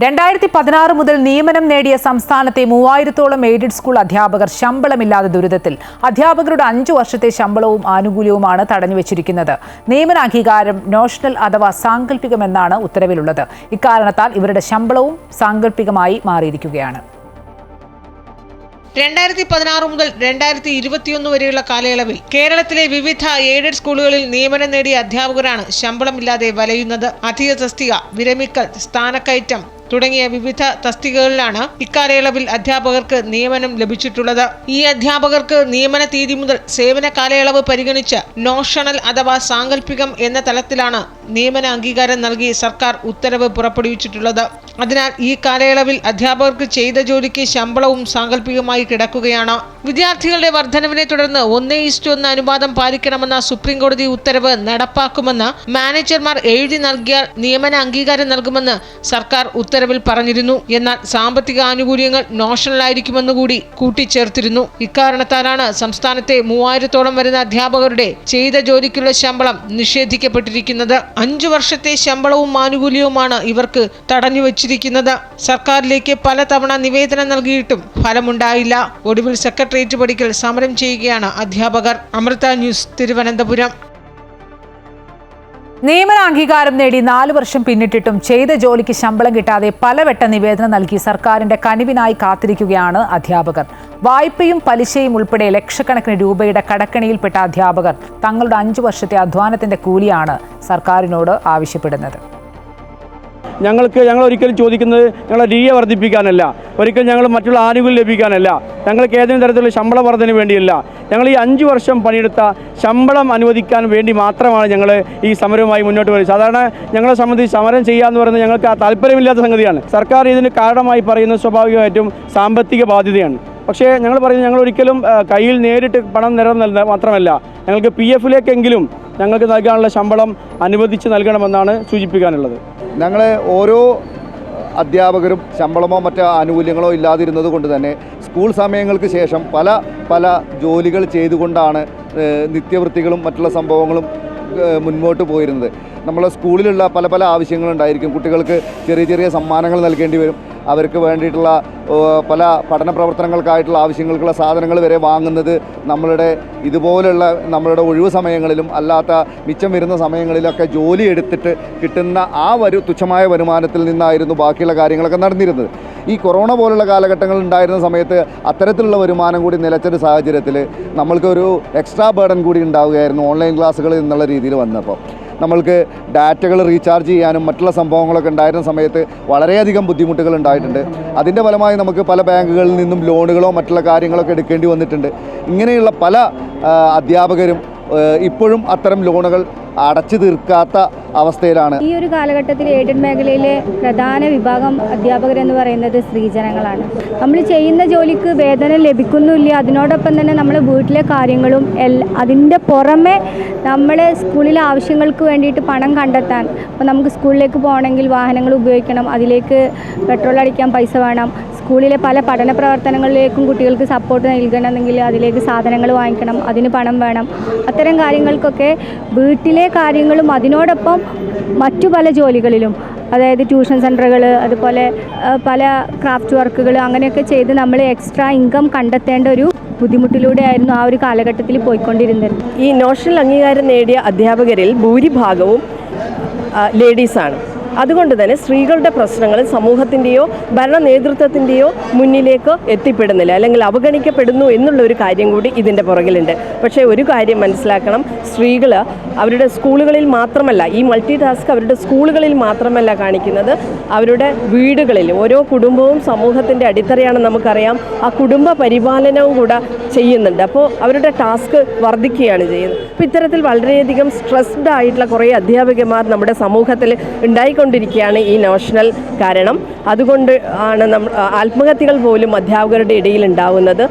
2016 മുതൽ നിയമനം നേടിയ സംസ്ഥാനത്തെ 3000-ഓളം എയ്ഡഡ് സ്കൂൾ അധ്യാപകർ ശമ്പളമില്ലാതെ ദുരിതത്തിൽ. അധ്യാപകരുടെ 5 വർഷത്തെ ശമ്പളവും ആനുകൂല്യവുമാണ് തടഞ്ഞുവച്ചിരിക്കുന്നത്. നിയമന അംഗീകാരം നോഷണൽ അഥവാ സാങ്കല്പികമെന്നാണ് ഉത്തരവിലുള്ളത്. ഇക്കാരണത്താൽ ഇവരുടെ ശമ്പളവും സാങ്കല്പികമായി മാറിയിരിക്കുകയാണ്. 2016 മുതൽ 2021 വരെയുള്ള കാലയളവിൽ കേരളത്തിലെ വിവിധ എയ്ഡഡ് സ്കൂളുകളിൽ നിയമനം നേടിയ അധ്യാപകരാണ് ശമ്പളമില്ലാതെ വലയുന്നത്. അധിക തസ്തിക, വിരമിക്കൽ, സ്ഥാനക്കയറ്റം തുടങ്ങിയ വിവിധ തസ്തികകളിലാണ് ഇക്കാലയളവിൽ അധ്യാപകർക്ക് നിയമനം ലഭിച്ചിട്ടുള്ളത്. ഈ അധ്യാപകർക്ക് നിയമന തീയതി മുതൽ സേവന കാലയളവ് പരിഗണിച്ച് നോഷണൽ അഥവാ സാങ്കല്പികം എന്ന തലത്തിലാണ് നിയമന അംഗീകാരം നൽകി സർക്കാർ ഉത്തരവ് പുറപ്പെടുവിച്ചിട്ടുള്ളത്. അതിനാൽ ഈ കാലയളവിൽ അധ്യാപകർക്ക് ചെയ്ത ജോലിക്ക് ശമ്പളവും സാങ്കല്പികമായി കിടക്കുകയാണ്. വിദ്യാർത്ഥികളുടെ വർധനവിനെ തുടർന്ന് 1:1 അനുപാതം പാലിക്കണമെന്ന സുപ്രീം കോടതി ഉത്തരവ് നടപ്പാക്കുമെന്ന് മാനേജർമാർ എഴുതി നൽകിയാൽ നിയമന അംഗീകാരം നൽകുമെന്ന് സർക്കാർ ഉത്തരവിൽ പറഞ്ഞിരുന്നു. എന്നാൽ സാമ്പത്തിക ആനുകൂല്യങ്ങൾ നോഷണൽ ആയിരിക്കുമെന്ന് കൂടി കൂട്ടിച്ചേർത്തിരുന്നു. ഇക്കാരണത്താലാണ് സംസ്ഥാനത്തെ 3000-ഓളം വരുന്ന അധ്യാപകരുടെ ചെയ്ത ജോലിക്കുള്ള ശമ്പളം നിഷേധിക്കപ്പെട്ടിരിക്കുന്നത്. 5 വർഷത്തെ ശമ്പളവും ആനുകൂല്യവുമാണ് ഇവർക്ക് തടഞ്ഞുവച്ചിരിക്കുന്നത്. സർക്കാരിലേക്ക് പലതവണ നിവേദനം നൽകിയിട്ടും ഫലമുണ്ടായില്ല. ഒടുവിൽ സെക്രട്ടേറിയറ്റ് പടിക്കൽ സമരം ചെയ്യുകയാണ് അധ്യാപകർ. അമൃത ന്യൂസ്, തിരുവനന്തപുരം. നിയമന അംഗീകാരം നേടി 4 വർഷം പിന്നിട്ടിട്ടും ചെയ്ത ജോലിക്ക് ശമ്പളം കിട്ടാതെ പലവട്ട നിവേദനം നൽകി സർക്കാരിന്റെ കനിവിനായി കാത്തിരിക്കുകയാണ് അധ്യാപകർ. വായ്പയും പലിശയും ഉൾപ്പെടെ ലക്ഷക്കണക്കിന് രൂപയുടെ കടക്കണിയിൽപ്പെട്ട അധ്യാപകർ തങ്ങളുടെ 5 വർഷത്തെ അധ്വാനത്തിന്റെ കൂലിയാണ് സർക്കാരിനോട് ആവശ്യപ്പെടുന്നത്. ഞങ്ങൾ ഒരിക്കലും ചോദിക്കുന്നത് ഞങ്ങളെ DA വർദ്ധിപ്പിക്കാനല്ല, ഒരിക്കലും ഞങ്ങൾ മറ്റുള്ള ആനുകൂല്യം ലഭിക്കാനല്ല, ഞങ്ങൾക്ക് ഏതെങ്കിലും തരത്തിലുള്ള ശമ്പള വർധന വേണ്ടിയല്ല. ഞങ്ങൾ ഈ 5 വർഷം പണിയെടുത്ത ശമ്പളം അനുവദിക്കാൻ വേണ്ടി മാത്രമാണ് ഞങ്ങൾ ഈ സമരവുമായി മുന്നോട്ട് വരുന്നത്. സാധാരണ ഞങ്ങളെ സംബന്ധിച്ച് സമരം ചെയ്യാന്ന് പറയുന്നത് ഞങ്ങൾക്ക് താല്പര്യമില്ലാത്ത സംഗതിയാണ്. സർക്കാർ ഇതിന് കാരണമായി പറയുന്നത് സ്വാഭാവികമായിട്ടും സാമ്പത്തിക ബാധ്യതയാണ്. പക്ഷേ ഞങ്ങൾ പറയുന്നത് ഞങ്ങൾ ഒരിക്കലും കയ്യിൽ നേരിട്ട് പണം നിലനിൽക്കുക മാത്രമല്ല, ഞങ്ങൾക്ക് PF-ലേക്കെങ്കിലും ഞങ്ങൾക്ക് നൽകാനുള്ള ശമ്പളം അനുവദിച്ച് നൽകണമെന്നാണ് സൂചിപ്പിക്കാനുള്ളത്. ഞങ്ങൾ ഓരോ അധ്യാപകരും ശമ്പളമോ മറ്റോ ആനുകൂല്യങ്ങളോ ഇല്ലാതിരുന്നത് കൊണ്ട് തന്നെ സ്കൂൾ സമയങ്ങൾക്ക് ശേഷം പല ജോലികൾ ചെയ്തുകൊണ്ടാണ് നിത്യവൃത്തികളും മറ്റുള്ള സംഭവങ്ങളും മുൻപോട്ട് പോയിരുന്നത്. നമ്മളെ സ്കൂളിലുള്ള പല ആവശ്യങ്ങളുണ്ടായിരിക്കും. കുട്ടികൾക്ക് ചെറിയ സമ്മാനങ്ങൾ നൽകേണ്ടി വരും. അവർക്ക് വേണ്ടിയിട്ടുള്ള പല പഠന പ്രവർത്തനങ്ങൾക്കായിട്ടുള്ള ആവശ്യങ്ങൾക്കുള്ള സാധനങ്ങൾ വരെ വാങ്ങുന്നത് നമ്മളുടെ ഒഴിവ് സമയങ്ങളിലും അല്ലാത്ത മിച്ചം വരുന്ന സമയങ്ങളിലൊക്കെ ജോലി എടുത്തിട്ട് കിട്ടുന്ന ആ തുച്ഛമായ വരുമാനത്തിൽ നിന്നായിരുന്നു ബാക്കിയുള്ള കാര്യങ്ങളൊക്കെ നടന്നിരുന്നത്. ഈ കൊറോണ പോലുള്ള കാലഘട്ടങ്ങൾ ഉണ്ടായിരുന്ന സമയത്ത് അത്തരത്തിലുള്ള വരുമാനം കൂടി നിലച്ചൊരു സാഹചര്യത്തിൽ നമ്മൾക്കൊരു എക്സ്ട്രാ ബേർഡൻ കൂടി ഉണ്ടാവുകയായിരുന്നു ഓൺലൈൻ ക്ലാസ്സുകൾ എന്നുള്ള രീതിയിൽ വന്നപ്പോൾ. നമ്മൾക്ക് ഡാറ്റകൾ റീചാർജ് ചെയ്യാനും മറ്റുള്ള സംഭവങ്ങളൊക്കെ ഉണ്ടായിരുന്ന സമയത്ത് വളരെയധികം ബുദ്ധിമുട്ടുകൾ ഉണ്ടായിട്ടുണ്ട്. അതിൻ്റെ ഫലമായി നമുക്ക് പല ബാങ്കുകളിൽ നിന്നും ലോണുകളോ മറ്റുള്ള കാര്യങ്ങളൊക്കെ എടുക്കേണ്ടി വന്നിട്ടുണ്ട്. ഇങ്ങനെയുള്ള പല അധ്യാപകരും ഇപ്പോഴും അത്തരം ലോണുകൾ അടച്ചു തീർക്കാത്ത അവസ്ഥയിലാണ്. ഈ ഒരു കാലഘട്ടത്തിൽ എയ്ഡഡ് മേഖലയിലെ പ്രധാന വിഭാഗം അധ്യാപകരെന്ന് പറയുന്നത് സ്ത്രീജനങ്ങളാണ്. നമ്മൾ ചെയ്യുന്ന ജോലിക്ക് വേതനം ലഭിക്കുന്നില്ല. അതിനോടൊപ്പം തന്നെ നമ്മൾ വീട്ടിലെ കാര്യങ്ങളും അതിൻ്റെ പുറമെ നമ്മൾ സ്കൂളിലെ ആവശ്യങ്ങൾക്ക് വേണ്ടിയിട്ട് പണം കണ്ടെത്താൻ, അപ്പോൾ നമുക്ക് സ്കൂളിലേക്ക് പോകണമെങ്കിൽ വാഹനങ്ങൾ ഉപയോഗിക്കണം, അതിലേക്ക് പെട്രോൾ അടിക്കാൻ പൈസ വേണം, സ്കൂളിലെ പല പഠന പ്രവർത്തനങ്ങളിലേക്കും കുട്ടികൾക്ക് സപ്പോർട്ട് നൽകണമെങ്കിൽ അതിലേക്ക് സാധനങ്ങൾ വാങ്ങിക്കണം, അതിന് പണം വേണം. അത്തരം കാര്യങ്ങൾക്കൊക്കെ വീട്ടിലെ കാര്യങ്ങളും അതിനോടൊപ്പം മറ്റു പല ജോലികളിലും, അതായത് ട്യൂഷൻ സെൻ്ററുകൾ, അതുപോലെ പല ക്രാഫ്റ്റ് വർക്കുകൾ അങ്ങനെയൊക്കെ ചെയ്ത് നമ്മൾ എക്സ്ട്രാ ഇൻകം കണ്ടെത്തേണ്ട ഒരു ബുദ്ധിമുട്ടിലൂടെയായിരുന്നു ആ ഒരു കാലഘട്ടത്തിൽ പോയിക്കൊണ്ടിരുന്നത്. ഈ നോഷണൽ അംഗീകാരം നേടിയ അധ്യാപകരിൽ ഭൂരിഭാഗവും ലേഡീസാണ്. അതുകൊണ്ട് തന്നെ സ്ത്രീകളുടെ പ്രശ്നങ്ങൾ സമൂഹത്തിൻ്റെയോ ഭരണ നേതൃത്വത്തിൻ്റെയോ മുന്നിലേക്ക് എത്തിപ്പെടുന്നില്ല, അല്ലെങ്കിൽ അവഗണിക്കപ്പെടുന്നു എന്നുള്ള ഒരു കാര്യം കൂടി ഇതിൻ്റെ പുറകിലുണ്ട്. പക്ഷേ ഒരു കാര്യം മനസ്സിലാക്കണം, സ്ത്രീകൾ അവരുടെ സ്കൂളുകളിൽ മാത്രമല്ല, ഈ മൾട്ടി ടാസ്ക് അവരുടെ സ്കൂളുകളിൽ മാത്രമല്ല കാണിക്കുന്നത്, അവരുടെ വീടുകളിൽ ഓരോ കുടുംബവും സമൂഹത്തിൻ്റെ അടിത്തറയാണെന്ന് നമുക്കറിയാം. ആ കുടുംബ പരിപാലനവും കൂടെ ചെയ്യുന്നുണ്ട്. അപ്പോൾ അവരുടെ ടാസ്ക് വർദ്ധിക്കുകയാണ് ചെയ്യുന്നത്. അപ്പോൾ ഇത്തരത്തിൽ വളരെയധികം സ്ട്രെസ്ഡ് ആയിട്ടുള്ള കുറേ അധ്യാപകന്മാർ നമ്മുടെ സമൂഹത്തിൽ ഉണ്ടായിക്കൊണ്ടിരിക്കുകയാണ് ഈ നോഷണൽ കാരണം. അതുകൊണ്ട് ആണ് ആത്മഹത്യകൾ പോലും അധ്യാപകരുടെ ഇടയിൽ ഉണ്ടാകുന്നത്.